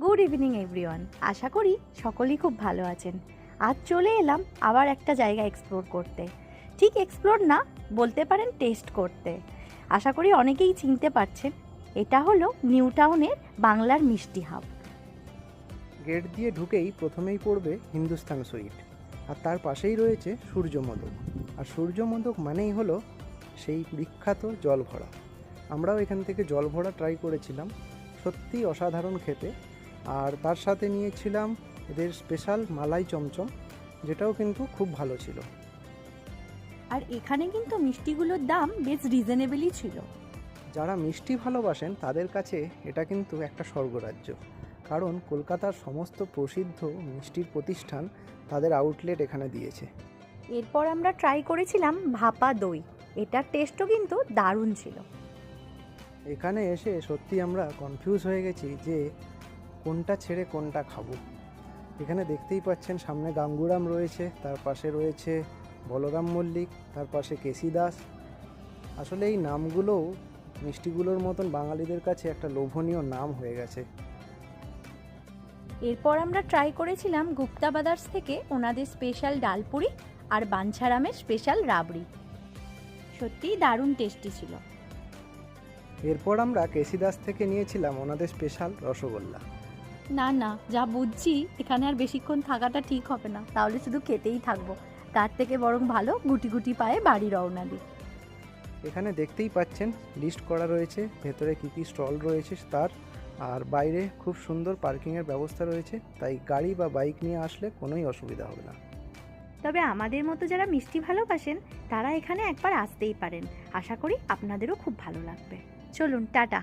Good evening everyone. আশা করি সকলেই খুব ভালো আছেন। আজ চলে এলাম আবার একটা জায়গা এক্সপ্লোর করতে। ঠিক এক্সপ্লোর না, বলতে পারেন টেস্ট করতে। আশা করি অনেকেই চিনতে পারছেন, এটা হলো নিউ টাউনের বাংলার মিষ্টি হাব। গেট দিয়ে ঢুকেই প্রথমেই পড়বে হিন্দুস্তান সুইট, আর তার পাশেই রয়েছে সূর্যমোদক। আর সূর্যমোদক মানেই হলো সেই বিখ্যাত জল ভরা। আমরাও এখান থেকে জল ভরা ট্রাই করেছিলাম, সত্যি অসাধারণ খেতে। আর তার সাথে নিয়েছিলাম এদের স্পেশাল মালাই চমচম, যেটাও কিন্তু খুব ভালো ছিল। আর এখানে কিন্তু মিষ্টিগুলোর দাম বেশ রিজনেবলই ছিল। যারা মিষ্টি ভালোবাসেন তাদের কাছে এটা কিন্তু একটা স্বর্গরাজ্য, কারণ কলকাতার সমস্ত প্রসিদ্ধ মিষ্টির প্রতিষ্ঠান তাদের আউটলেট এখানে দিয়েছে। এরপর আমরা ট্রাই করেছিলাম ভাপা দই। এটার টেস্টও কিন্তু দারুণ ছিল। এখানে এসে সত্যি আমরা কনফিউজ হয়ে গেছি যে কোনটা ছেড়ে কোনটা খাবো। এখানে দেখতেই পাচ্ছেন সামনে গাঙ্গুরাম রয়েছে, তার পাশে রয়েছে বলরাম মল্লিক, তার পাশে কেসি দাস। আসলে এই নামগুলোও মিষ্টিগুলোর মতন বাঙালিদের কাছে একটা লোভনীয় নাম হয়ে গেছে। এরপর আমরা ট্রাই করেছিলাম গুপ্তা ব্রাদার্স থেকে ওনাদের স্পেশাল ডালপুরি আর বাঞ্ছারামের স্পেশাল রাবড়ি। সত্যিই দারুণ টেস্টি ছিল। এরপর আমরা কেসি দাস থেকে নিয়েছিলাম ওনাদের স্পেশাল রসগোল্লা। না না, যা বুঝছি এখানে আর বেশিক্ষণ থাকাটা ঠিক হবে না, তাহলে শুধু খেতেই থাকবো। তার থেকে বরং ভালো গুটি গুটি পায়ে বাড়ি রওনা দিই। এখানে দেখতেই পাচ্ছেন লিস্ট করা রয়েছে ভেতরে কী কী স্টল রয়েছে তার, আর বাইরে খুব সুন্দর পার্কিংয়ের ব্যবস্থা রয়েছে, তাই গাড়ি বা বাইক নিয়ে আসলে কোনোই অসুবিধা হবে না। তবে আমাদের মতো যারা মিষ্টি ভালোবাসেন তারা এখানে একবার আসতেই পারেন। আশা করি আপনাদেরও খুব ভালো লাগবে। চলুন, টাটা।